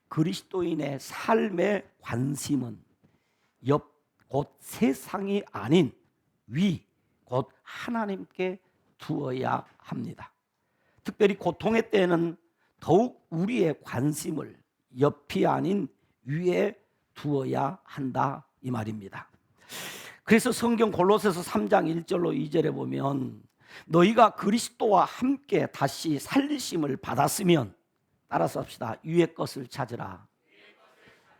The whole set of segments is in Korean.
그리스도인의 삶의 관심은 옆 곧 세상이 아닌 위 곧 하나님께 두어야 합니다. 특별히 고통의 때에는 더욱 우리의 관심을 옆이 아닌 위에 두어야 한다 이 말입니다. 그래서 성경 골로새서 3장 1절로 2절에 보면 너희가 그리스도와 함께 다시 살리심을 받았으면, 따라서 합시다. 위의 것을 찾으라.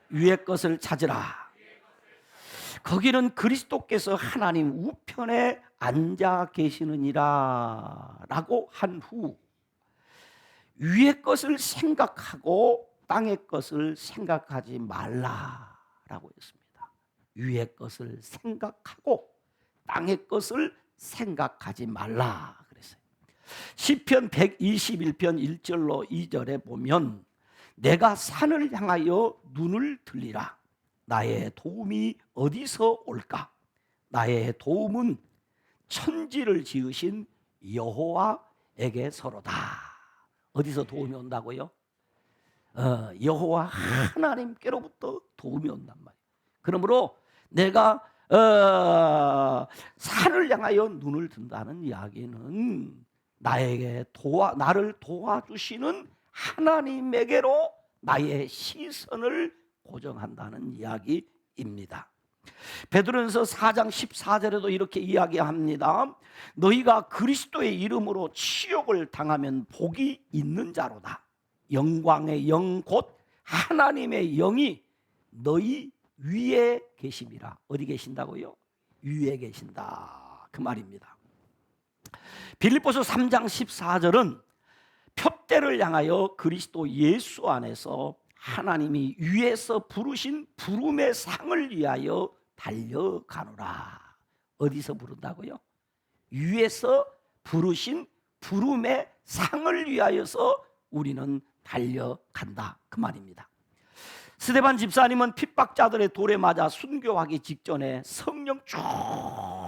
위의 것을 찾으라. 거기는 그리스도께서 하나님 우편에 앉아 계시느니라 라고 한 후 위의 것을 생각하고 땅의 것을 생각하지 말라라고 했습니다. 위의 것을 생각하고 땅의 것을 생각하지 말라 그랬어요. 시편 121편 1절로 2절에 보면 내가 산을 향하여 눈을 들리라. 나의 도움이 어디서 올까? 나의 도움은 천지를 지으신 여호와에게서로다. 어디서 도움이 온다고요? 여호와 하나님께로부터 도움이 온단 말이에요. 그러므로 내가 산을 향하여 눈을 든다는 이야기는 나를 도와주시는 하나님에게로 나의 시선을 고정한다는 이야기입니다. 베드로전서 4장 14절에도 이렇게 이야기합니다. 너희가 그리스도의 이름으로 치욕을 당하면 복이 있는 자로다. 영광의 영 곧 하나님의 영이 너희 위에 계심이라. 어디 계신다고요? 위에 계신다 그 말입니다. 빌립보서 3장 14절은 표대를 향하여 그리스도 예수 안에서 하나님이 위에서 부르신 부름의 상을 위하여 달려가노라. 어디서 부른다고요? 위에서 부르신 부름의 상을 위하여서 우리는 달려간다 그 말입니다. 스데반 집사님은 핍박자들의 돌에 맞아 순교하기 직전에 성령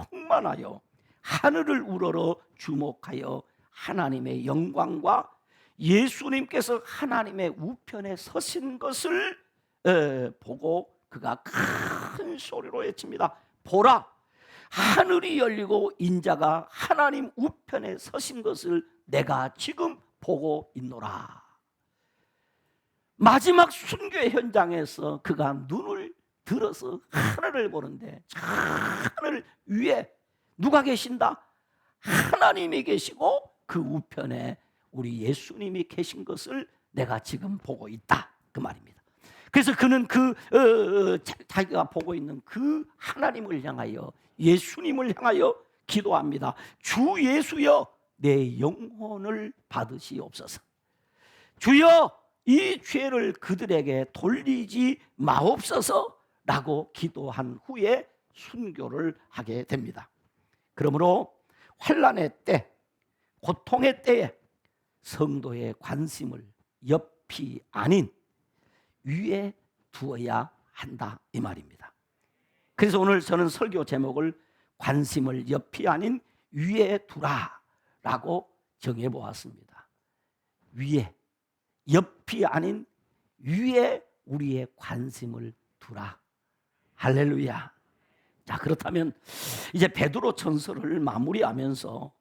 충만하여 하늘을 우러러 주목하여 하나님의 영광과 예수님께서 하나님의 우편에 서신 것을 보고 그가 큰 소리로 외칩니다. 보라, 하늘이 열리고 인자가 하나님 우편에 서신 것을 내가 지금 보고 있노라. 마지막 순교의 현장에서 그가 눈을 들어서 하늘을 보는데 하늘 위에 누가 계신다? 하나님이 계시고 그 우편에 우리 예수님이 계신 것을 내가 지금 보고 있다 그 말입니다. 그래서 그는 자기가 보고 있는 그 하나님을 향하여, 예수님을 향하여 기도합니다. 주 예수여, 내 영혼을 받으시옵소서. 주여, 이 죄를 그들에게 돌리지 마옵소서 라고 기도한 후에 순교를 하게 됩니다. 그러므로 환난의 때, 고통의 때에 성도의 관심을 옆이 아닌 위에 두어야 한다 이 말입니다. 그래서 오늘 저는 설교 제목을 관심을 옆이 아닌 위에 두라라고 정해보았습니다. 위에, 옆이 아닌 위에 우리의 관심을 두라. 할렐루야. 자, 그렇다면 이제 베드로 전서를 마무리하면서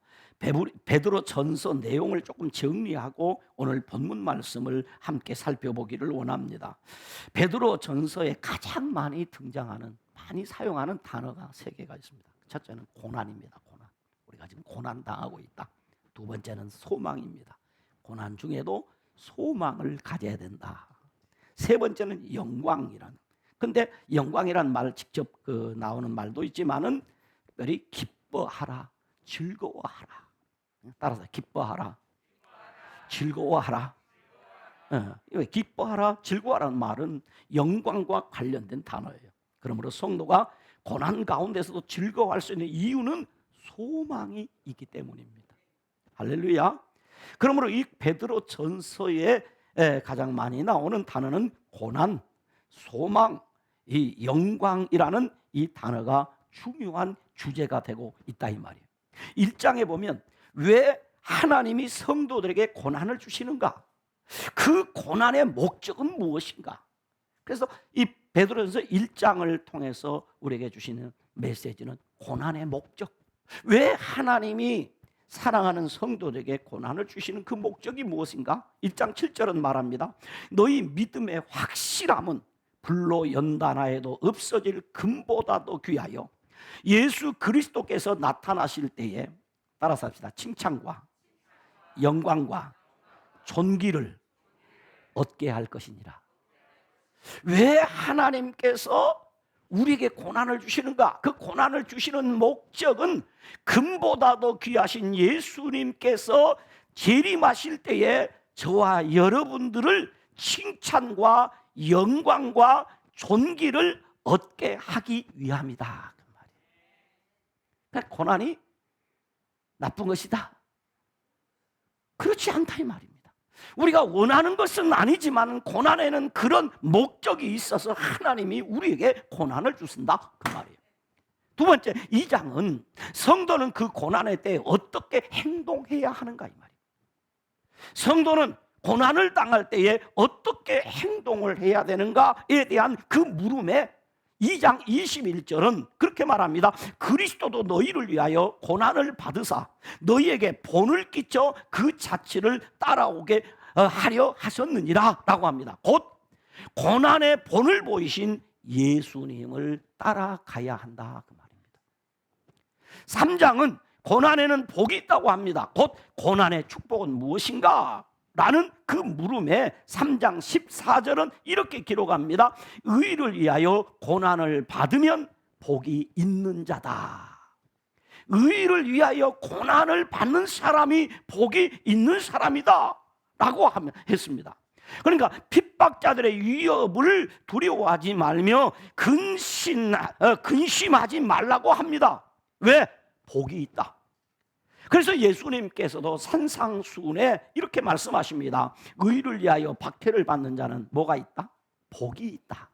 베드로 전서 내용을 조금 정리하고 오늘 본문 말씀을 함께 살펴보기를 원합니다. 베드로 전서에 가장 많이 등장하는, 많이 사용하는 단어가 3개가 있습니다. 첫째는 고난입니다. 고난. 우리가 지금 고난 당하고 있다. 두 번째는 소망입니다. 고난 중에도 소망을 가져야 된다. 세 번째는 영광이라는. 근데 영광이라는 말 직접 나오는 말도 있지만은 특별히 기뻐하라, 즐거워하라. 따라서 기뻐하라, 즐거워하라. 기뻐하라, 즐거워하라는 말은 영광과 관련된 단어예요. 그러므로 성도가 고난 가운데서도 즐거워할 수 있는 이유는 소망이 있기 때문입니다. 할렐루야. 그러므로 이 베드로 전서에 가장 많이 나오는 단어는 고난, 소망, 이 영광이라는 이 단어가 중요한 주제가 되고 있다 이 말이에요. 1장에 보면 왜 하나님이 성도들에게 고난을 주시는가? 그 고난의 목적은 무엇인가? 그래서 이 베드로전서 1장을 통해서 우리에게 주시는 메시지는 고난의 목적. 왜 하나님이 사랑하는 성도들에게 고난을 주시는 그 목적이 무엇인가? 1장 7절은 말합니다. 너희 믿음의 확실함은 불로 연단하여도 없어질 금보다도 귀하여 예수 그리스도께서 나타나실 때에, 따라서 합시다, 칭찬과 영광과 존귀를 얻게 할 것이니라. 왜 하나님께서 우리에게 고난을 주시는가? 그 고난을 주시는 목적은 금보다도 귀하신 예수님께서 재림하실 때에 저와 여러분들을 칭찬과 영광과 존귀를 얻게 하기 위함이다. 그 말이에요. 그러니까 고난이 나쁜 것이다, 그렇지 않다 이 말입니다. 우리가 원하는 것은 아니지만 고난에는 그런 목적이 있어서 하나님이 우리에게 고난을 주신다 그 말이에요. 두 번째, 2장은 성도는 그 고난의 때에 어떻게 행동해야 하는가 이 말이에요. 성도는 고난을 당할 때에 어떻게 행동을 해야 되는가에 대한 그 물음에 2장 21절은 그렇게 말합니다. 그리스도도 너희를 위하여 고난을 받으사 너희에게 본을 끼쳐 그 자취를 따라오게 하려 하셨느니라 라고 합니다. 곧 고난의 본을 보이신 예수님을 따라가야 한다 그 말입니다. 3장은 고난에는 복이 있다고 합니다. 곧 고난의 축복은 무엇인가? 라는 그 물음에 3장 14절은 이렇게 기록합니다. 의를 위하여 고난을 받으면 복이 있는 자다. 의를 위하여 고난을 받는 사람이 복이 있는 사람이다 라고 했습니다. 그러니까 핍박자들의 위협을 두려워하지 말며 근심하지 말라고 합니다. 왜? 복이 있다. 그래서 예수님께서도 산상수훈에 이렇게 말씀하십니다. 의를 위하여 박해를 받는 자는 뭐가 있다? 복이 있다.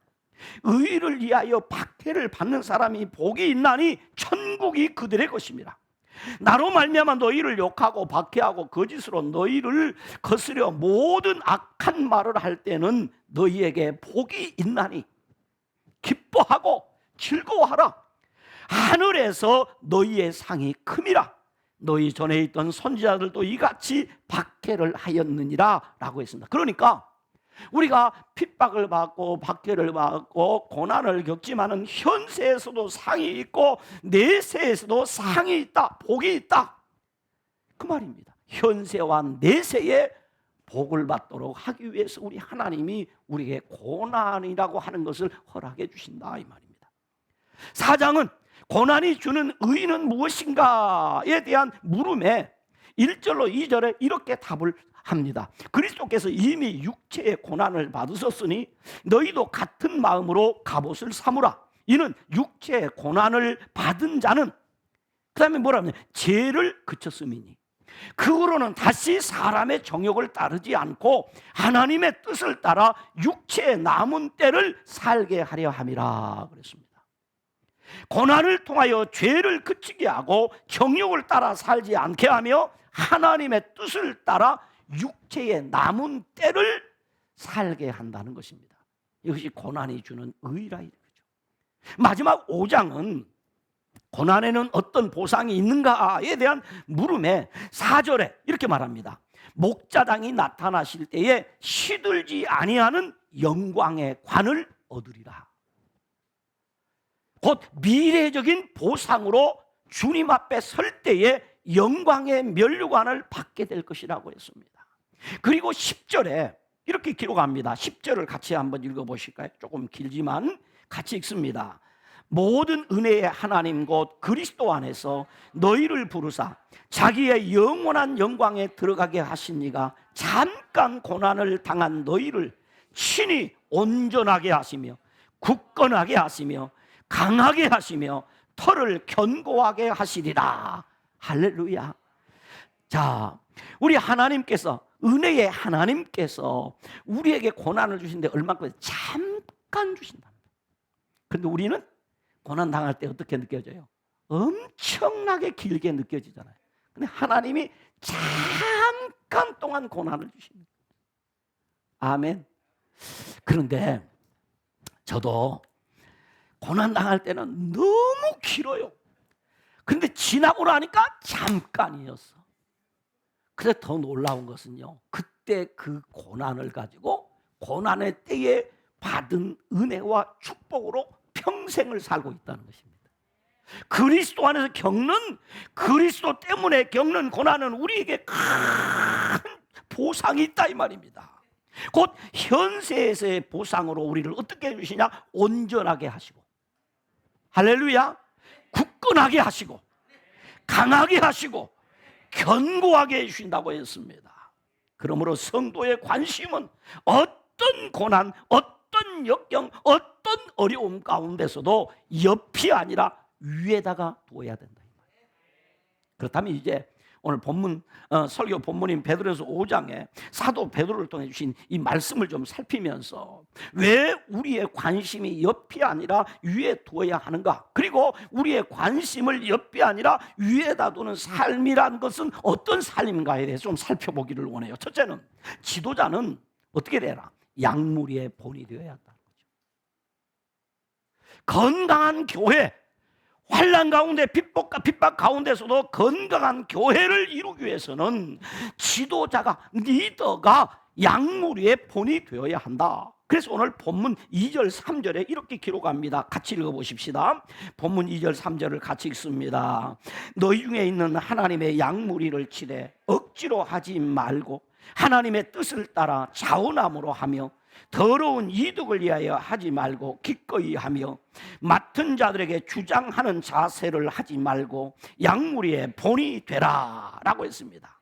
의를 위하여 박해를 받는 사람이 복이 있나니 천국이 그들의 것입니다. 나로 말미암아 너희를 욕하고 박해하고 거짓으로 너희를 거스려 모든 악한 말을 할 때는 너희에게 복이 있나니 기뻐하고 즐거워하라. 하늘에서 너희의 상이 큼이라. 너희 전에 있던 선지자들도 이같이 박해를 하였느니라 라고 했습니다. 그러니까 우리가 핍박을 받고 박해를 받고 고난을 겪지만은 현세에서도 상이 있고 내세에서도 상이 있다, 복이 있다 그 말입니다. 현세와 내세에 복을 받도록 하기 위해서 우리 하나님이 우리에게 고난이라고 하는 것을 허락해 주신다 이 말입니다. 4장은 고난이 주는 의의는 무엇인가에 대한 물음에 1절로 2절에 이렇게 답을 합니다. 그리스도께서 이미 육체의 고난을 받으셨으니 너희도 같은 마음으로 갑옷을 삼으라. 이는 육체의 고난을 받은 자는, 그 다음에 뭐라면 죄를 그쳤음이니 그 후로는 다시 사람의 정욕을 따르지 않고 하나님의 뜻을 따라 육체의 남은 때를 살게 하려 함이라 그랬습니다. 고난을 통하여 죄를 그치게 하고 정욕을 따라 살지 않게 하며 하나님의 뜻을 따라 육체의 남은 때를 살게 한다는 것입니다. 이것이 고난이 주는 의의라 이거죠. 마지막 5장은 고난에는 어떤 보상이 있는가에 대한 물음에 4절에 이렇게 말합니다. 목자당이 나타나실 때에 시들지 아니하는 영광의 관을 얻으리라. 곧 미래적인 보상으로 주님 앞에 설 때에 영광의 면류관을 받게 될 것이라고 했습니다. 그리고 10절에 이렇게 기록합니다. 10절을 같이 한번 읽어보실까요? 조금 길지만 같이 읽습니다. 모든 은혜의 하나님 곧 그리스도 안에서 너희를 부르사 자기의 영원한 영광에 들어가게 하신 이가 잠깐 고난을 당한 너희를 친히 온전하게 하시며 굳건하게 하시며 강하게 하시며 털을 견고하게 하시리라. 할렐루야. 자, 우리 하나님께서, 은혜의 하나님께서 우리에게 고난을 주신데 얼마큼? 잠깐 주신다. 근데 우리는 고난 당할 때 어떻게 느껴져요? 엄청나게 길게 느껴지잖아요. 근데 하나님이 잠깐 동안 고난을 주십니다. 아멘. 그런데 저도 고난당할 때는 너무 길어요. 근데 지나고 나니까 잠깐이었어. 그래서 더 놀라운 것은요, 그때 그 고난을 가지고 고난의 때에 받은 은혜와 축복으로 평생을 살고 있다는 것입니다. 그리스도 안에서 겪는, 그리스도 때문에 겪는 고난은 우리에게 큰 보상이 있다 이 말입니다. 곧 현세에서의 보상으로 우리를 어떻게 해주시냐? 온전하게 하시고, 할렐루야, 굳건하게 하시고, 강하게 하시고, 견고하게 해주신다고 했습니다. 그러므로 성도의 관심은 어떤 고난, 어떤 역경, 어떤 어려움 가운데서도 옆이 아니라 위에다가 둬야 된다. 그렇다면 이제 오늘 본문, 설교 본문인 베드로서 5장에 사도 베드로를 통해 주신 이 말씀을 좀 살피면서 왜 우리의 관심이 옆이 아니라 위에 두어야 하는가, 그리고 우리의 관심을 옆이 아니라 위에다 두는 삶이란 것은 어떤 삶인가에 대해서 좀 살펴보기를 원해요. 첫째는, 지도자는 어떻게 되라? 양무리의 본이 되어야 한다는 거죠. 건강한 교회, 환난 가운데 핍박 가운데서도 건강한 교회를 이루기 위해서는 지도자가, 리더가 양무리의 본이 되어야 한다. 그래서 오늘 본문 2절 3절에 이렇게 기록합니다. 같이 읽어보십시다. 본문 2절 3절을 같이 읽습니다. 너희 중에 있는 하나님의 양무리를 치되 억지로 하지 말고 하나님의 뜻을 따라 자원함으로 하며 더러운 이득을 위하여 하지 말고 기꺼이 하며 맡은 자들에게 주장하는 자세를 하지 말고 양무리의 본이 되라 라고 했습니다.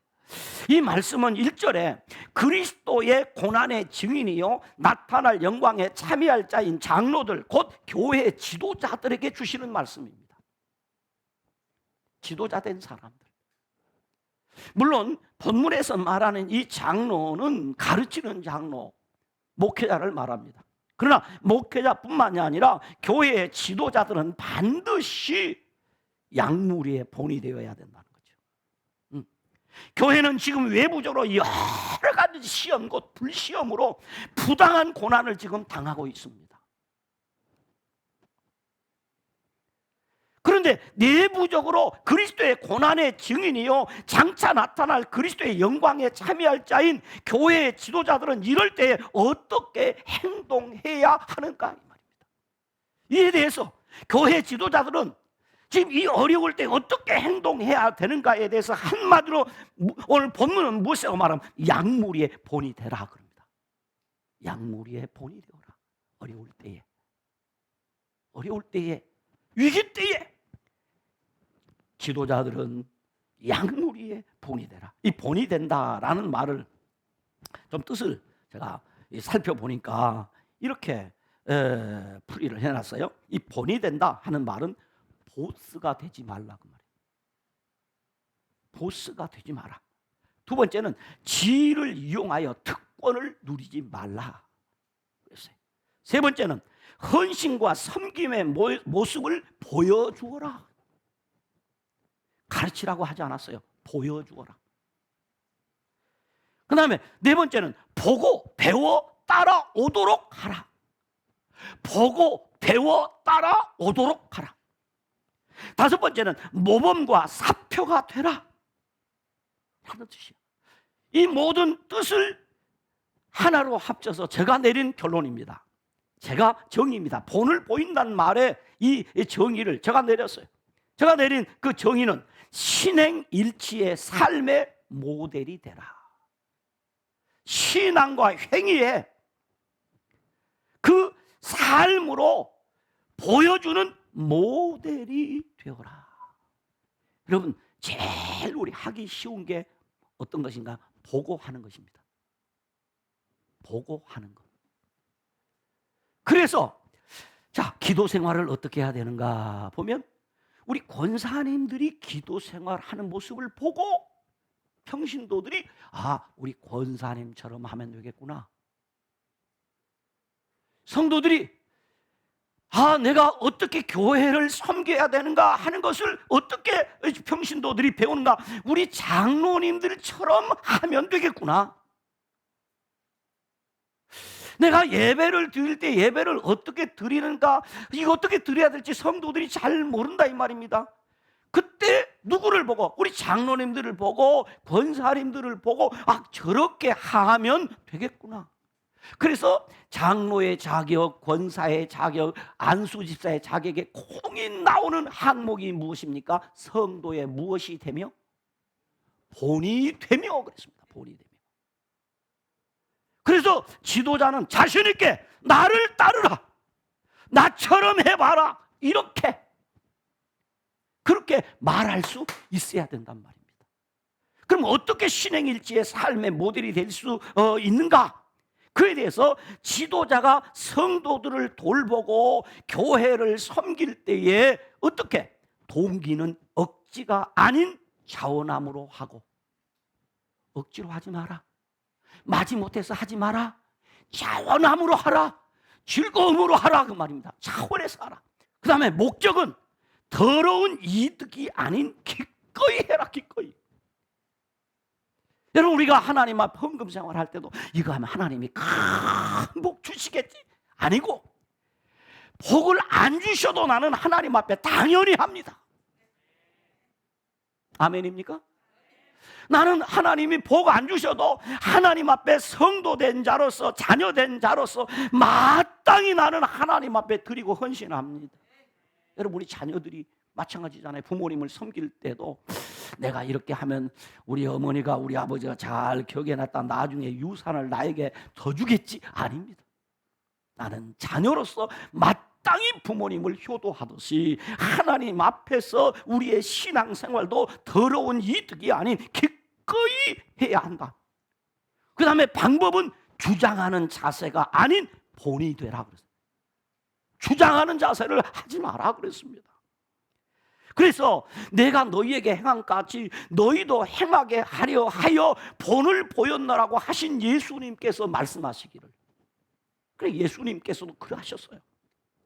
이 말씀은 1절에 그리스도의 고난의 증인이요 나타날 영광에 참여할 자인 장로들, 곧 교회 지도자들에게 주시는 말씀입니다. 지도자 된 사람들, 물론 본문에서 말하는 이 장로는 가르치는 장로, 목회자를 말합니다. 그러나 목회자뿐만이 아니라 교회의 지도자들은 반드시 양무리의 본이 되어야 된다는 거죠. 교회는 지금 외부적으로 여러 가지 시험, 곧 불시험으로 부당한 고난을 지금 당하고 있습니다. 그런데 내부적으로 그리스도의 고난의 증인이요 장차 나타날 그리스도의 영광에 참여할 자인 교회의 지도자들은 이럴 때에 어떻게 행동해야 하는가 이 말입니다. 이에 대해서 교회 지도자들은 지금 이 어려울 때 어떻게 행동해야 되는가에 대해서 한마디로 오늘 본문은 무엇이라고 말하면 양무리의 본이 되라 그럽니다. 양무리의 본이 되어라. 어려울 때에, 위기 때에 지도자들은 양무리의 본이 되라. 이 본이 된다라는 말을 좀 뜻을 제가 살펴보니까 이렇게 풀이를 해놨어요. 이 본이 된다 하는 말은 보스가 되지 말라 그 말이에요. 보스가 되지 마라. 두 번째는 지위를 이용하여 특권을 누리지 말라 그랬어요. 세 번째는 헌신과 섬김의 모습을 보여주어라. 가르치라고 하지 않았어요. 보여주어라. 그 다음에 네 번째는 보고 배워 따라오도록 하라. 보고 배워 따라오도록 하라. 다섯 번째는 모범과 사표가 되라 하는 뜻이에요. 이 모든 뜻을 하나로 합쳐서 제가 내린 결론입니다. 제가 정의입니다. 본을 보인다는 말에 이 정의를 제가 내렸어요. 제가 내린 그 정의는 신행일치의 삶의 모델이 되라. 신앙과 행위에 그 삶으로 보여주는 모델이 되어라. 여러분, 제일 우리 하기 쉬운 게 어떤 것인가? 보고하는 것입니다. 보고하는 것. 그래서 자, 기도 생활을 어떻게 해야 되는가 보면 우리 권사님들이 기도 생활하는 모습을 보고 평신도들이 우리 권사님처럼 하면 되겠구나. 성도들이 내가 어떻게 교회를 섬겨야 되는가 하는 것을 어떻게 평신도들이 배우는가. 우리 장로님들처럼 하면 되겠구나. 내가 예배를 드릴 때 예배를 어떻게 드리는가, 이거 어떻게 드려야 될지 성도들이 잘 모른다 이 말입니다. 그때 누구를 보고? 우리 장로님들을 보고 권사님들을 보고 저렇게 하면 되겠구나. 그래서 장로의 자격, 권사의 자격, 안수집사의 자격에 공이 나오는 항목이 무엇입니까? 성도의 무엇이 되며? 본이 되며 그랬습니다. 본이 되며. 그래서 지도자는 자신 있게 나를 따르라, 나처럼 해봐라, 이렇게 그렇게 말할 수 있어야 된단 말입니다. 그럼 어떻게 신행일지의 삶의 모델이 될 수 있는가? 그에 대해서 지도자가 성도들을 돌보고 교회를 섬길 때에 어떻게? 동기는 억지가 아닌 자원함으로 하고, 억지로 하지 마라, 마지못해서 하지 마라, 자원함으로 하라, 즐거움으로 하라, 그 말입니다. 자원해서 하라. 그 다음에 목적은 더러운 이득이 아닌 기꺼이 해라, 기꺼이. 여러분, 우리가 하나님 앞 헌금 생활할 때도 이거 하면 하나님이 큰 복 주시겠지? 아니고, 복을 안 주셔도 나는 하나님 앞에 당연히 합니다. 아멘입니까? 나는 하나님이 복 안 주셔도 하나님 앞에 성도된 자로서, 자녀된 자로서 마땅히 나는 하나님 앞에 드리고 헌신합니다. 여러분, 우리 자녀들이 마찬가지잖아요. 부모님을 섬길 때도 내가 이렇게 하면 우리 어머니가, 우리 아버지가 잘 기억해놨다 나중에 유산을 나에게 더 주겠지? 아닙니다. 나는 자녀로서 마땅히 부모님을 효도하듯이 하나님 앞에서 우리의 신앙생활도 더러운 이득이 아닌 기꺼이 해야 한다. 그 다음에 방법은 주장하는 자세가 아닌 본이 되라 그랬어요. 주장하는 자세를 하지 마라 그랬습니다. 그래서 내가 너희에게 행한 같이 너희도 행하게 하려 하여 본을 보였노라고 하신 예수님께서 말씀하시기를. 그래, 예수님께서도 그러하셨어요.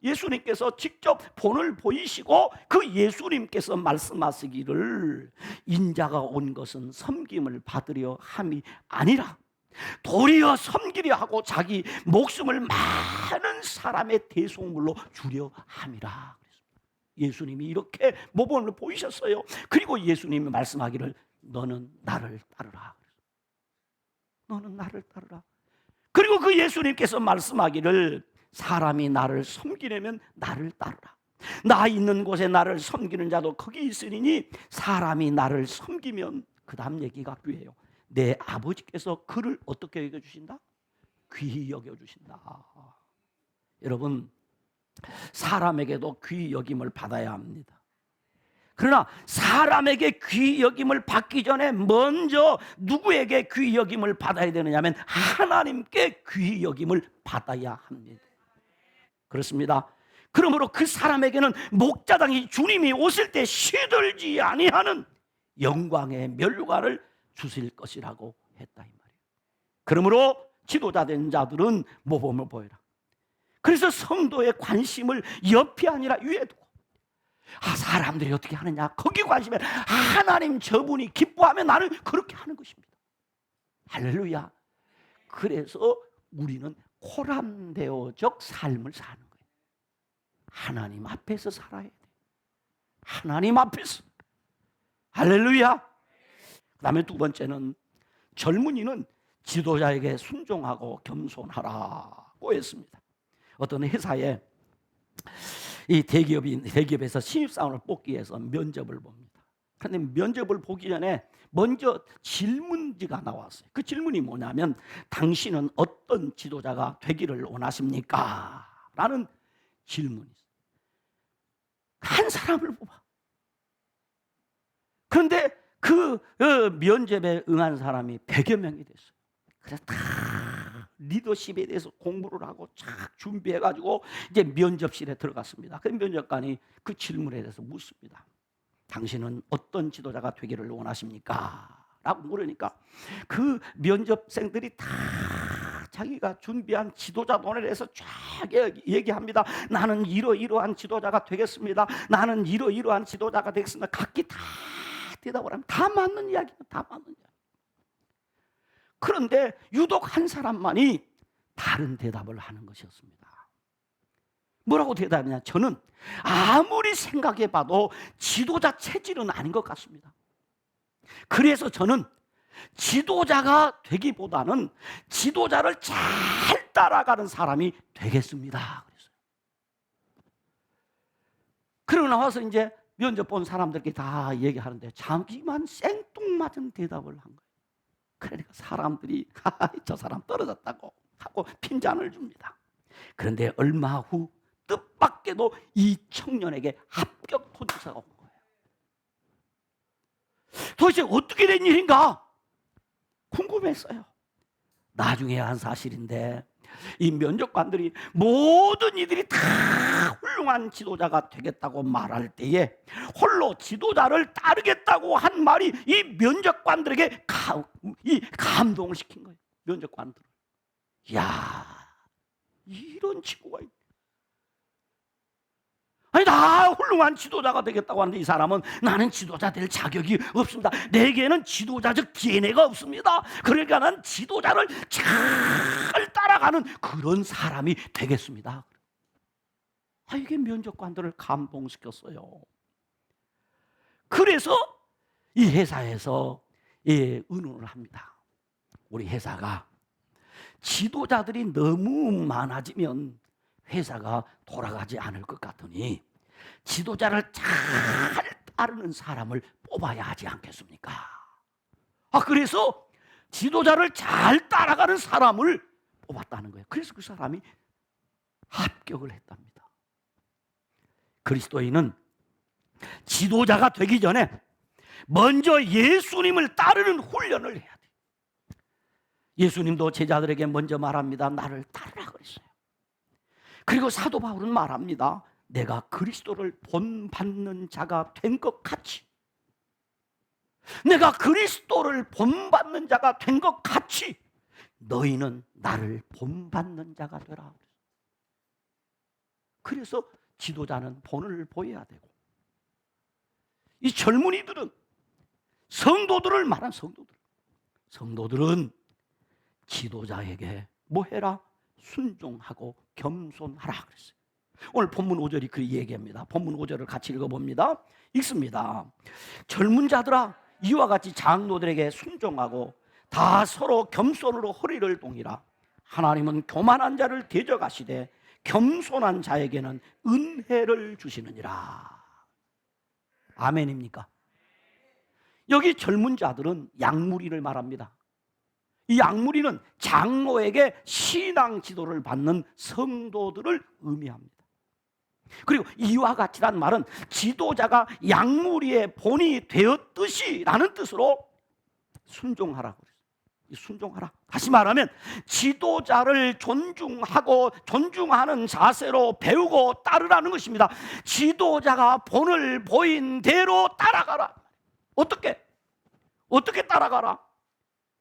예수님께서 직접 본을 보이시고 그 예수님께서 말씀하시기를 인자가 온 것은 섬김을 받으려 함이 아니라 도리어 섬기려 하고 자기 목숨을 많은 사람의 대속물로 주려 함이라. 예수님이 이렇게 모범을 보이셨어요. 그리고 예수님이 말씀하기를 너는 나를 따르라. 너는 나를 따르라. 그리고 그 예수님께서 말씀하기를 사람이 나를 섬기려면 나를 따르라. 나 있는 곳에 나를 섬기는 자도 거기 있으리니 사람이 나를 섬기면, 그 다음 얘기가 귀해요. 내 아버지께서 그를 어떻게 여겨주신다? 귀히 여겨주신다. 여러분, 사람에게도 귀히 여김을 받아야 합니다. 그러나 사람에게 귀히 여김을 받기 전에 먼저 누구에게 귀히 여김을 받아야 되느냐면 하나님께 귀히 여김을 받아야 합니다. 그렇습니다. 그러므로 그 사람에게는 목자장이 주님이 오실 때 시들지 아니하는 영광의 면류관을 주실 것이라고 했다 이 말이에요. 그러므로 지도자된 자들은 모범을 보여라. 그래서 성도의 관심을 옆이 아니라 위에 두고, 사람들이 어떻게 하느냐 거기 관심에 하나님 저분이 기뻐하면 나는 그렇게 하는 것입니다. 할렐루야. 그래서 우리는 코람데오적 삶을 사는 거예요. 하나님 앞에서 살아야 돼. 하나님 앞에서. 할렐루야. 그 다음에 두 번째는 젊은이는 지도자에게 순종하고 겸손하라고 했습니다. 어떤 회사에 이 대기업에서 신입사원을 뽑기 위해서 면접을 봅니다. 그런데 면접을 보기 전에 먼저 질문지가 나왔어요. 그 질문이 뭐냐면 당신은 어떤 지도자가 되기를 원하십니까? 라는 질문이 있어요. 한 사람을 뽑아. 그런데 그 면접에 응한 사람이 100여 명이 됐어요. 그래서 다 리더십에 대해서 공부를 하고 쫙 준비해가지고 이제 면접실에 들어갔습니다. 그 면접관이 그 질문에 대해서 묻습니다. 당신은 어떤 지도자가 되기를 원하십니까? 라고 물으니까 그 면접생들이 다 자기가 준비한 지도자론에 대해서 쫙 얘기합니다. 나는 이러이러한 지도자가 되겠습니다. 나는 이러이러한 지도자가 되겠습니다. 각기 다 대답을 하면 다 맞는 이야기는 다 맞는 이야기. 그런데 유독 한 사람만이 다른 대답을 하는 것이었습니다. 뭐라고 대답하냐? 저는 아무리 생각해봐도 지도자 체질은 아닌 것 같습니다. 그래서 저는 지도자가 되기보다는 지도자를 잘 따라가는 사람이 되겠습니다. 그랬어요. 그러고 나와서 이제 면접 본 사람들께 다 얘기하는데 자기만 생뚱맞은 대답을 한 거예요. 그러니까 사람들이 저 사람 떨어졌다고 하고 핀잔을 줍니다. 그런데 얼마 후 뜻밖에도 이 청년에게 합격 통지서가 온 거예요. 도대체 어떻게 된 일인가 궁금했어요. 나중에 한 사실인데 이 면접관들이 모든 이들이 다 훌륭한 지도자가 되겠다고 말할 때에 홀로 지도자를 따르겠다고 한 말이 이 면접관들에게 감동을 시킨 거예요. 면접관들. 이야, 이런 친구가 있네. 아니, 다 훌륭한 지도자가 되겠다고 하는데 이 사람은 나는 지도자 될 자격이 없습니다. 내게는 지도자적 DNA가 없습니다. 그러니까 난 지도자를 잘 따라가는 그런 사람이 되겠습니다. 이게 면접관들을 감동시켰어요. 그래서 이 회사에서 의논을 합니다. 우리 회사가 지도자들이 너무 많아지면 회사가 돌아가지 않을 것 같으니 지도자를 잘 따르는 사람을 뽑아야 하지 않겠습니까? 그래서 지도자를 잘 따라가는 사람을 뽑았다는 거예요. 그래서 그 사람이 합격을 했답니다. 그리스도인은 지도자가 되기 전에 먼저 예수님을 따르는 훈련을 해야 돼요. 예수님도 제자들에게 먼저 말합니다. 나를 따르라 그랬어요. 그리고 사도 바울은 말합니다. 내가 그리스도를 본받는 자가 된 것 같이, 내가 그리스도를 본받는 자가 된 것 같이 너희는 나를 본받는 자가 되라. 그래서 지도자는 본을 보여야 되고, 이 젊은이들은 성도들을 말한 성도들은 지도자에게 뭐 해라? 순종하고 겸손하라 그랬어요. 오늘 본문 5절이 그 얘기합니다. 본문 5절을 같이 읽어봅니다. 읽습니다. 젊은 자들아, 이와 같이 장로들에게 순종하고 다 서로 겸손으로 허리를 동이라. 하나님은 교만한 자를 대적하시되 겸손한 자에게는 은혜를 주시느니라. 아멘입니까? 여기 젊은 자들은 양무리를 말합니다. 이 양무리는 장로에게 신앙 지도를 받는 성도들을 의미합니다. 그리고 이와 같이란 말은 지도자가 양무리의 본이 되었듯이 라는 뜻으로 순종하라고 그랬어요. 순종하라. 다시 말하면 지도자를 존중하고 존중하는 자세로 배우고 따르라는 것입니다. 지도자가 본을 보인 대로 따라가라. 어떻게 따라가라?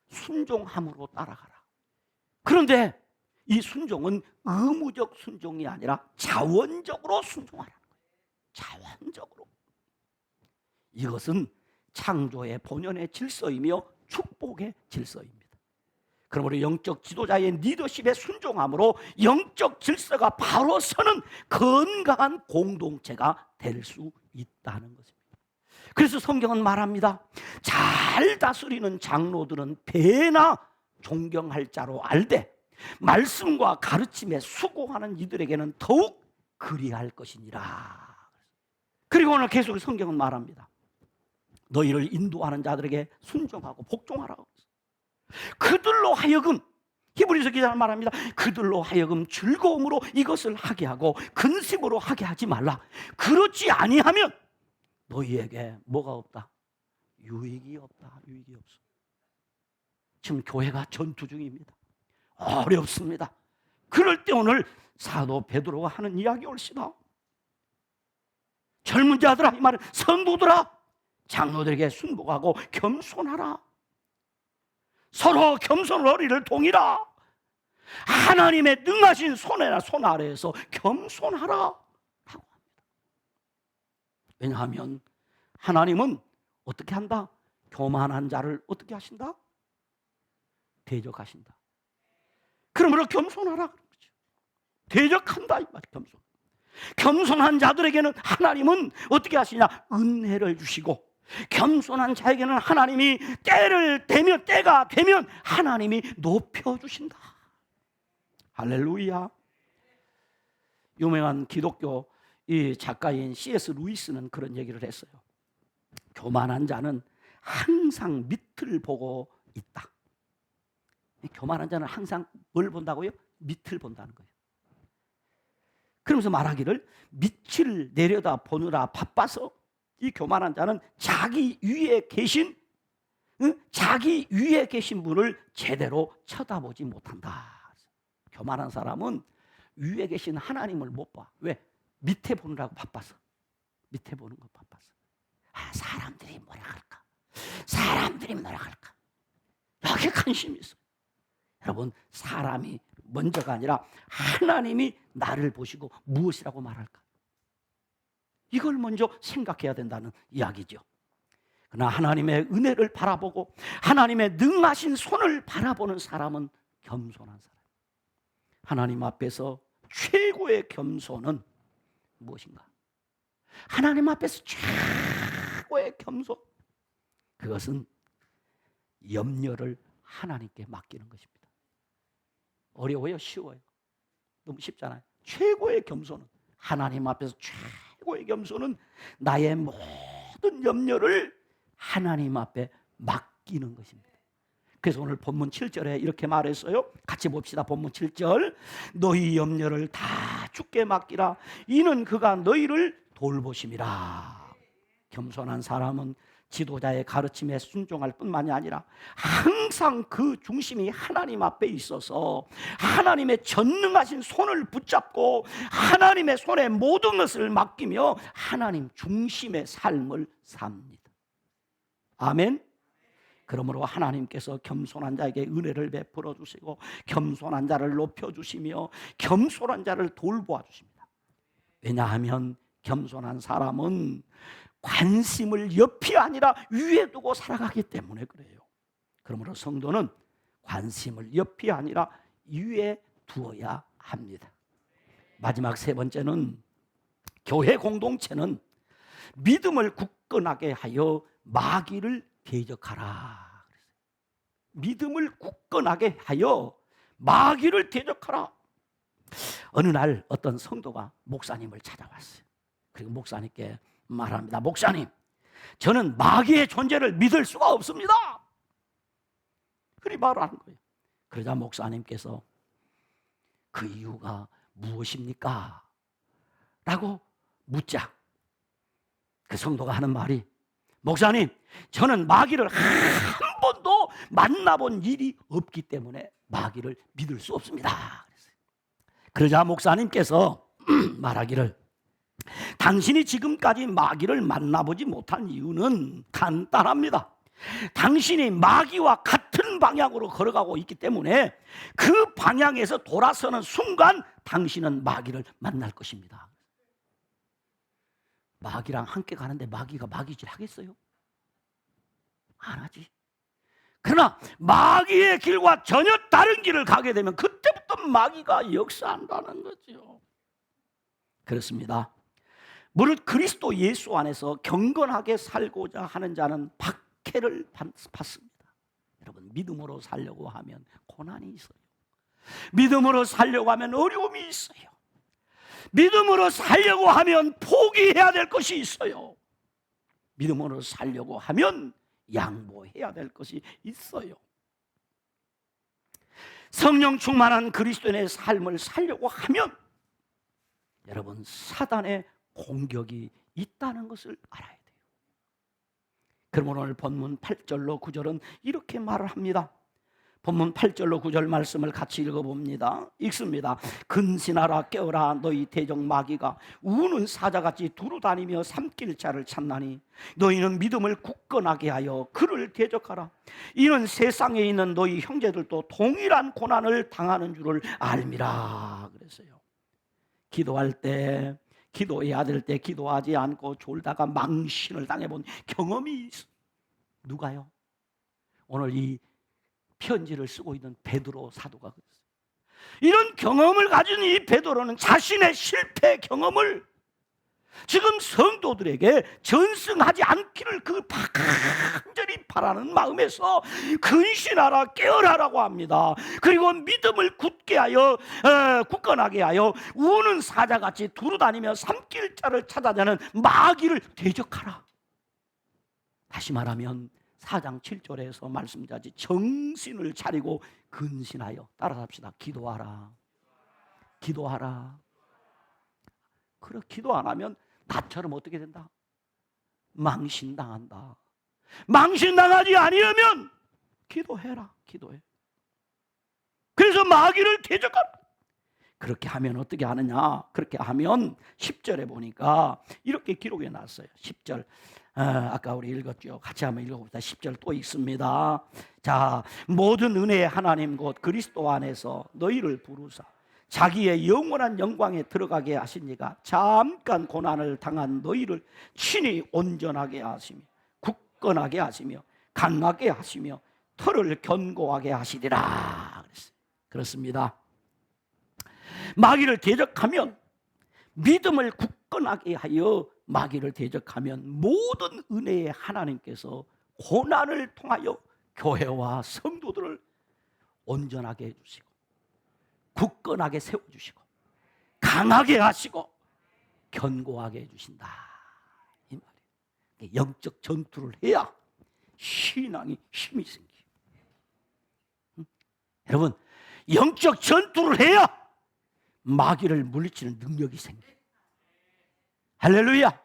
순종함으로 따라가라. 그런데 이 순종은 의무적 순종이 아니라 자원적으로 순종하라는 거예요. 자원적으로. 이것은 창조의 본연의 질서이며 축복의 질서입니다. 그러므로 영적 지도자의 리더십에 순종함으로 영적 질서가 바로 서는 건강한 공동체가 될 수 있다는 것입니다. 그래서 성경은 말합니다. 잘 다스리는 장로들은 배나 존경할 자로 알되 말씀과 가르침에 수고하는 이들에게는 더욱 그리할 것이니라. 그리고 오늘 계속 성경은 말합니다. 너희를 인도하는 자들에게 순종하고 복종하라고. 그들로 하여금, 히브리서 기자는 말합니다. 그들로 하여금 즐거움으로 이것을 하게 하고 근심으로 하게 하지 말라. 그렇지 아니하면 너희에게 뭐가 없다? 유익이 없다. 유익이 없어. 지금 교회가 전투 중입니다. 어렵습니다. 그럴 때 오늘 사도 베드로가 하는 이야기 올시다. 젊은 자들아, 이 말은 성도들아, 장로들에게 순복하고 겸손하라. 서로 겸손 허리를 동이라. 하나님의 능하신 손 아래에서 겸손하라 하고 합니다. 왜냐하면 하나님은 어떻게 한다? 교만한 자를 어떻게 하신다? 대적하신다. 그러므로 겸손하라 그런 거죠. 대적한다 이 말. 겸손한 자들에게는 하나님은 어떻게 하시냐? 은혜를 주시고, 겸손한 자에게는 하나님이 때가 되면 하나님이 높여주신다. 할렐루야. 유명한 기독교 이 작가인 C.S. 루이스는 그런 얘기를 했어요. 교만한 자는 항상 밑을 보고 있다. 교만한 자는 항상 뭘 본다고요? 밑을 본다는 거예요. 그러면서 말하기를, 밑을 내려다 보느라 바빠서 이 교만한 자는 자기 위에 계신 분을 제대로 쳐다보지 못한다. 교만한 사람은 위에 계신 하나님을 못 봐. 왜? 밑에 보느라고 바빠서. 밑에 보는 거 바빠서. 사람들이 뭐라 할까? 사람들이 뭐라 할까? 여기에 관심이 있어요. 여러분, 사람이 먼저가 아니라 하나님이 나를 보시고 무엇이라고 말할까? 이걸 먼저 생각해야 된다는 이야기죠. 그러나 하나님의 은혜를 바라보고 하나님의 능하신 손을 바라보는 사람은 겸손한 사람. 하나님 앞에서 최고의 겸손은 무엇인가? 하나님 앞에서 최고의 겸손, 그것은 염려를 하나님께 맡기는 것입니다. 어려워요? 쉬워요? 너무 쉽잖아요. 최고의 겸손은, 하나님 앞에서 최고의 겸손은 나의 모든 염려를 하나님 앞에 맡기는 것입니다. 그래서 오늘 본문 7절에 이렇게 말했어요. 같이 봅시다. 본문 7절. 너희 염려를 다 주께 맡기라. 이는 그가 너희를 돌보심이라. 겸손한 사람은 지도자의 가르침에 순종할 뿐만이 아니라 항상 그 중심이 하나님 앞에 있어서 하나님의 전능하신 손을 붙잡고 하나님의 손에 모든 것을 맡기며 하나님 중심의 삶을 삽니다. 아멘. 그러므로 하나님께서 겸손한 자에게 은혜를 베풀어 주시고 겸손한 자를 높여 주시며 겸손한 자를 돌보아 주십니다. 왜냐하면 겸손한 사람은 관심을 옆이 아니라 위에 두고 살아가기 때문에 그래요. 그러므로 성도는 관심을 옆이 아니라 위에 두어야 합니다. 마지막 세 번째는, 교회 공동체는 믿음을 굳건하게 하여 마귀를 대적하라. 믿음을 굳건하게 하여 마귀를 대적하라. 어느 날 어떤 성도가 목사님을 찾아왔어요. 그리고 목사님께 말합니다. 목사님, 저는 마귀의 존재를 믿을 수가 없습니다. 그리 말하는 거예요. 그러자 목사님께서 그 이유가 무엇입니까? 라고 묻자 그 성도가 하는 말이, 목사님, 저는 마귀를 한 번도 만나본 일이 없기 때문에 마귀를 믿을 수 없습니다. 그러자 목사님께서 말하기를, 당신이 지금까지 마귀를 만나보지 못한 이유는 간단합니다. 당신이 마귀와 같은 방향으로 걸어가고 있기 때문에 그 방향에서 돌아서는 순간 당신은 마귀를 만날 것입니다. 마귀랑 함께 가는데 마귀가 마귀질 하겠어요? 안 하지. 그러나 마귀의 길과 전혀 다른 길을 가게 되면 그때부터 마귀가 역사한다는 거죠. 그렇습니다. 무릇 그리스도 예수 안에서 경건하게 살고자 하는 자는 박해를 받습니다. 여러분, 믿음으로 살려고 하면 고난이 있어요. 믿음으로 살려고 하면 어려움이 있어요. 믿음으로 살려고 하면 포기해야 될 것이 있어요. 믿음으로 살려고 하면 양보해야 될 것이 있어요. 성령 충만한 그리스도인의 삶을 살려고 하면 여러분, 사단의 공격이 있다는 것을 알아야 돼요. 그럼 오늘 본문 8절로 9절은 이렇게 말을 합니다. 본문 8절로 9절 말씀을 같이 읽어봅니다. 읽습니다. 근신하라, 깨어라, 너희 대적 마귀가 우는 사자같이 두루다니며 삼킬 자를 찾나니 너희는 믿음을 굳건하게 하여 그를 대적하라. 이는 세상에 있는 너희 형제들도 동일한 고난을 당하는 줄을 알미라. 그랬어요. 기도할 때, 기도해야 될 때 기도하지 않고 졸다가 망신을 당해본 경험이 있어. 누가요? 오늘 이 편지를 쓰고 있는 베드로 사도가 그랬어요. 이런 경험을 가진 이 베드로는 자신의 실패 경험을 지금 성도들에게 전승하지 않기를 그 간절히 바라는 마음에서 근신하라, 깨어라라고 합니다. 그리고 믿음을 굳건하게 하여 우는 사자같이 두루다니며 삼킬 자를 찾아내는 마귀를 대적하라. 다시 말하면 4장 7절에서 말씀하지 정신을 차리고 근신하여, 따라합시다. 기도하라. 기도하라. 그래, 기도 안 하면 나처럼 어떻게 된다? 망신당한다. 망신당하지 아니하면 기도해라. 기도해. 그래서 마귀를 대적하라. 그렇게 하면 어떻게 하느냐? 그렇게 하면 10절에 보니까 이렇게 기록해 놨어요. 10절. 아까 우리 읽었죠. 같이 한번 읽어봅시다. 10절 또 있습니다. 자, 모든 은혜의 하나님 곧 그리스도 안에서 너희를 부르사 자기의 영원한 영광에 들어가게 하시니가 잠깐 고난을 당한 너희를 친히 온전하게 하시며 굳건하게 하시며 강하게 하시며 털을 견고하게 하시리라 그랬어요. 그렇습니다. 마귀를 대적하면, 믿음을 굳건하게 하여 마귀를 대적하면 모든 은혜의 하나님께서 고난을 통하여 교회와 성도들을 온전하게 해주시고 굳건하게 세워주시고 강하게 하시고 견고하게 해주신다, 이 말이에요. 영적 전투를 해야 신앙이 힘이 생겨요. 여러분, 영적 전투를 해야 마귀를 물리치는 능력이 생겨요. 할렐루야.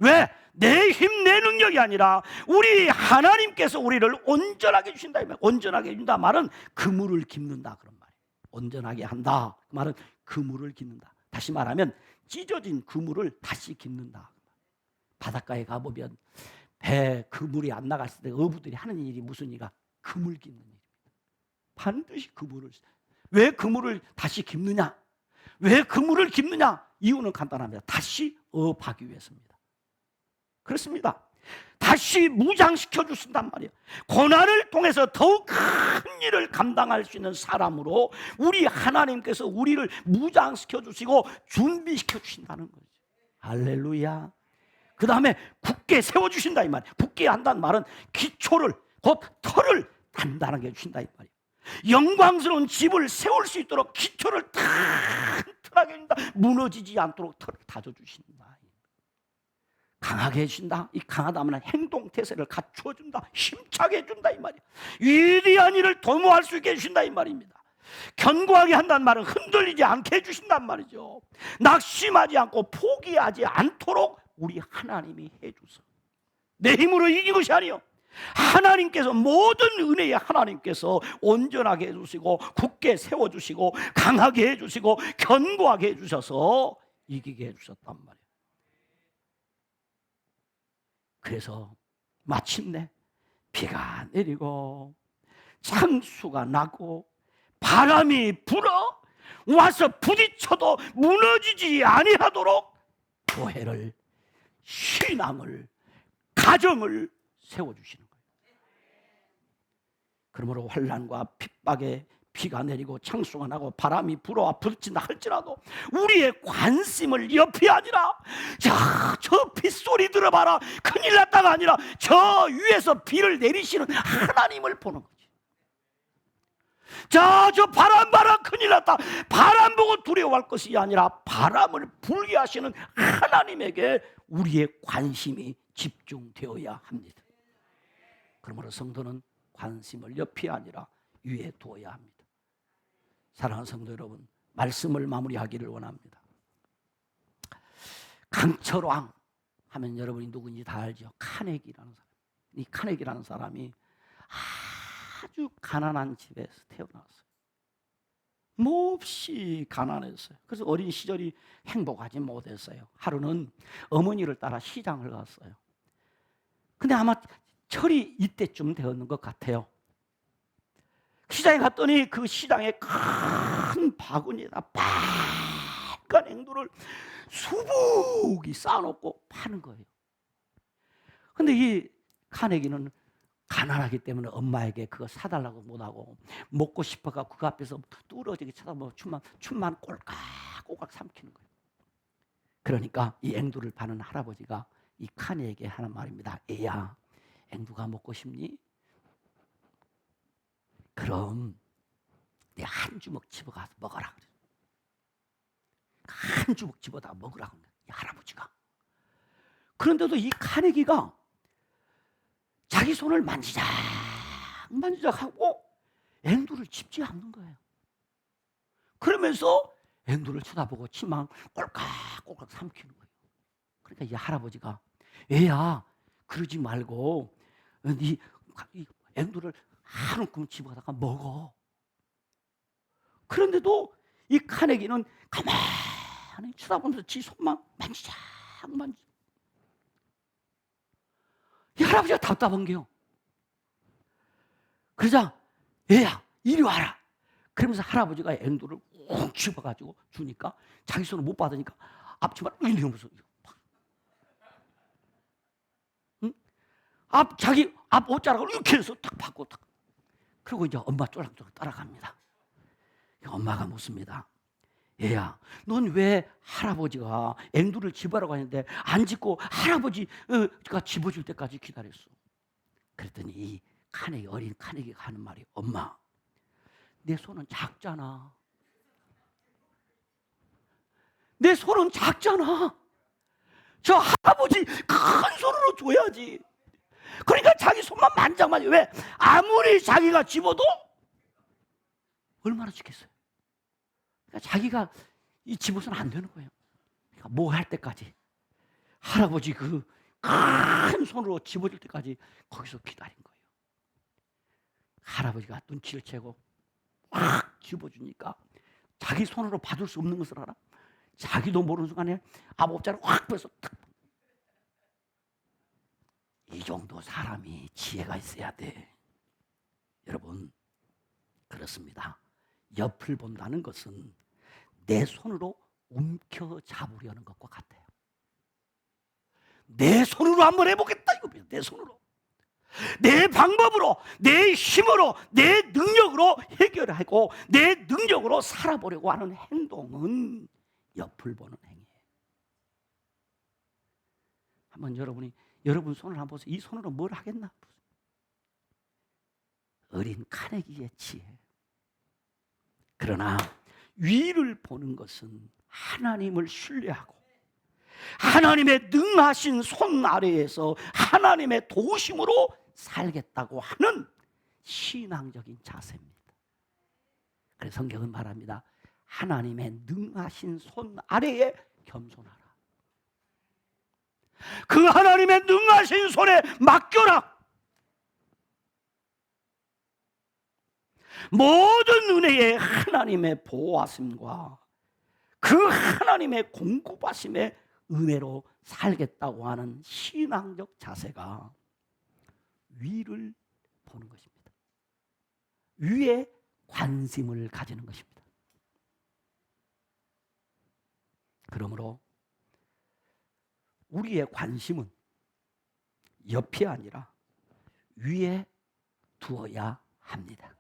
왜? 내 힘, 내 능력이 아니라 우리 하나님께서 우리를 온전하게 해주신다. 온전하게 해준다 말은 그물을 깁는다 그런 말이에요. 온전하게 한다 그 말은 그물을 깁는다. 다시 말하면 찢어진 그물을 다시 깁는다. 바닷가에 가보면 배 그물이 안 나갔을 때 어부들이 하는 일이 무슨 일이가? 그물 깁는 일입니다. 반드시 그물을. 왜 그물을 다시 깁느냐? 왜 그물을 깁느냐? 이유는 간단합니다. 다시 어업하기 위해서입니다. 그렇습니다. 다시 무장시켜 주신단 말이에요. 고난을 통해서 더욱 큰 일을 감당할 수 있는 사람으로 우리 하나님께서 우리를 무장시켜 주시고 준비시켜 주신다는 거죠. 할렐루야. 그 다음에 굳게 세워주신다 이 말이에요. 굳게 한다는 말은 기초를, 곧 털을 단단하게 해주신다 이 말이에요. 영광스러운 집을 세울 수 있도록 기초를 튼튼하게 해준다. 무너지지 않도록 털을 다져주신다. 강하게 해준다. 이 강하다면 행동태세를 갖추어준다. 힘차게 해준다 이 말이에요. 위대한 일을 도모할 수 있게 해준다 이 말입니다. 견고하게 한다는 말은 흔들리지 않게 해주신단 말이죠. 낙심하지 않고 포기하지 않도록 우리 하나님이 해주소. 내 힘으로 이긴 것이 아니요, 하나님께서, 모든 은혜의 하나님께서 온전하게 해주시고 굳게 세워주시고 강하게 해주시고 견고하게 해주셔서 이기게 해주셨단 말이에요. 그래서 마침내 비가 내리고 창수가 나고 바람이 불어 와서 부딪혀도 무너지지 아니하도록 교회를, 신앙을, 가정을 세워주시는 거예요. 그러므로 환난과 핍박에 비가 내리고 창수가 나고 바람이 불어와 부딪힌다 할지라도 우리의 관심을 옆이 아니라 저 빗소리 들어봐라 큰일 났다가 아니라 저 위에서 비를 내리시는 하나님을 보는 거지. 저 바람 봐라 큰일 났다. 바람 보고 두려워할 것이 아니라 바람을 불게 하시는 하나님에게 우리의 관심이 집중되어야 합니다. 그러므로 성도는 관심을 옆이 아니라 위에 두어야 합니다. 사랑하는 성도 여러분, 말씀을 마무리하기를 원합니다. 강철왕 하면 여러분이 누군지 다 알죠. 카네기라는 사람. 이 카네기라는 사람이 아주 가난한 집에서 태어났어요. 몹시 가난했어요. 그래서 어린 시절이 행복하지 못했어요. 하루는 어머니를 따라 시장을 갔어요. 근데 아마 철이 이때쯤 되었는 것 같아요. 시장에 갔더니 그 시장에 큰 바구니에다 빨간 앵두를 수북이 쌓아놓고 파는 거예요. 근데 이 카네기는 가난하기 때문에 엄마에게 그거 사달라고 못하고, 먹고 싶어가 그 앞에서 뚫어지게 쳐다보고 춤만 꼴깍꼴깍 삼키는 거예요. 그러니까 이 앵두를 파는 할아버지가 이 칸에게 하는 말입니다. 애야, 앵두가 먹고 싶니? 그럼 내가 한 주먹 집어가서 먹어라. 한 주먹 집어다 먹으라고 이 할아버지가. 그런데도 이 카네기가 자기 손을 만지작 하고 앵두를 집지 않는 거예요. 그러면서 앵두를 쳐다보고 침만 꼴깍꼴깍 삼키는 거예요. 그러니까 이 할아버지가 애야, 그러지 말고 네 앵두를 한 움큼 집어다가 먹어. 그런데도 이 카네기는 가만히 쳐다보면서 지 손만 만지작. 이 할아버지가 답답한 게요. 그러자 얘야 이리 와라. 그러면서 할아버지가 앵두를 꼭 집어가지고 주니까 자기 손을 못 받으니까 앞치마를 이러면서 자기 앞 옷자락을 이렇게 해서 딱 받고 딱. 그리고 이제 엄마 쫄랑쫄랑 따라갑니다. 엄마가 묻습니다. 얘야, 넌 왜 할아버지가 앵두를 집어라고 하는데 안 집고 할아버지가 집어줄 때까지 기다렸어? 그랬더니 이 어린 카네기가 하는 말이, 엄마, 내 손은 작잖아. 내 손은 작잖아. 저 할아버지 큰 손으로 줘야지. 그러니까 자기 손만 만져가지고, 왜? 아무리 자기가 집어도 얼마나 죽겠어요. 그러니까 자기가 이 집어서는 안 되는 거예요. 그러니까 뭐 할 때까지, 할아버지 그 큰 손으로 집어줄 때까지 거기서 기다린 거예요. 할아버지가 눈치를 채고 확 집어주니까 자기 손으로 받을 수 없는 것을 알아. 자기도 모르는 순간에 앞옷자를 확 빼서 탁. 이 정도 사람이 지혜가 있어야 돼. 여러분, 그렇습니다. 옆을 본다는 것은 내 손으로 움켜잡으려는 것과 같아요. 내 손으로 한번 해보겠다 이겁니다. 내 손으로, 내 방법으로, 내 힘으로, 내 능력으로 해결하고 내 능력으로 살아보려고 하는 행동은 옆을 보는 행위예요. 한번 여러분 손을 한번 보세요. 이 손으로 뭘 하겠나? 어린 카네기의 지혜. 그러나 위를 보는 것은 하나님을 신뢰하고 하나님의 능하신 손 아래에서 하나님의 도우심으로 살겠다고 하는 신앙적인 자세입니다. 그래서 성경은 말합니다. 하나님의 능하신 손 아래에 겸손하라. 그 하나님의 능하신 손에 맡겨라. 모든 은혜의 하나님의 보호하심과 그 하나님의 공급하심의 은혜로 살겠다고 하는 신앙적 자세가 위를 보는 것입니다. 위에 관심을 가지는 것입니다. 그러므로 우리의 관심은 옆이 아니라 위에 두어야 합니다.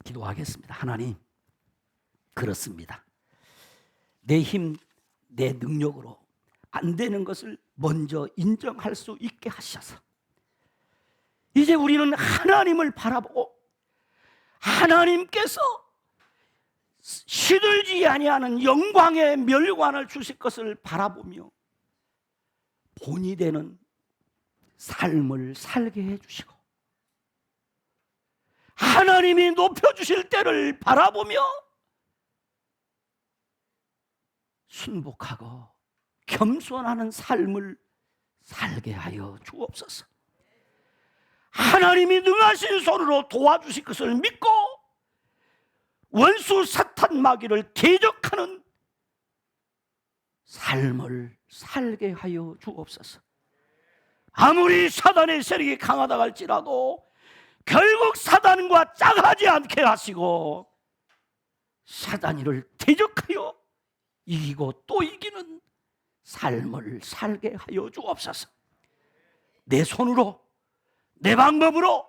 기도하겠습니다. 하나님, 그렇습니다. 내 힘, 내 능력으로 안 되는 것을 먼저 인정할 수 있게 하셔서 이제 우리는 하나님을 바라보고 하나님께서 시들지 아니하는 영광의 멸관을 주실 것을 바라보며 본이 되는 삶을 살게 해주시고 하나님이 높여주실 때를 바라보며 순복하고 겸손하는 삶을 살게 하여 주옵소서. 하나님이 능하신 손으로 도와주실 것을 믿고 원수 사탄 마귀를 대적하는 삶을 살게 하여 주옵소서. 아무리 사단의 세력이 강하다 할지라도 결국 사단과 짝하지 않게 하시고 사단이를 대적하여 이기고 또 이기는 삶을 살게 하여 주옵소서. 내 손으로 내 방법으로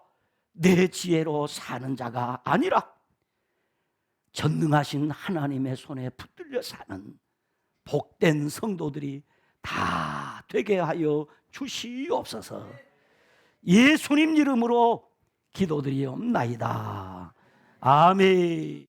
내 지혜로 사는 자가 아니라 전능하신 하나님의 손에 붙들려 사는 복된 성도들이 다 되게 하여 주시옵소서. 예수님 이름으로 기도드리옵나이다. 아멘.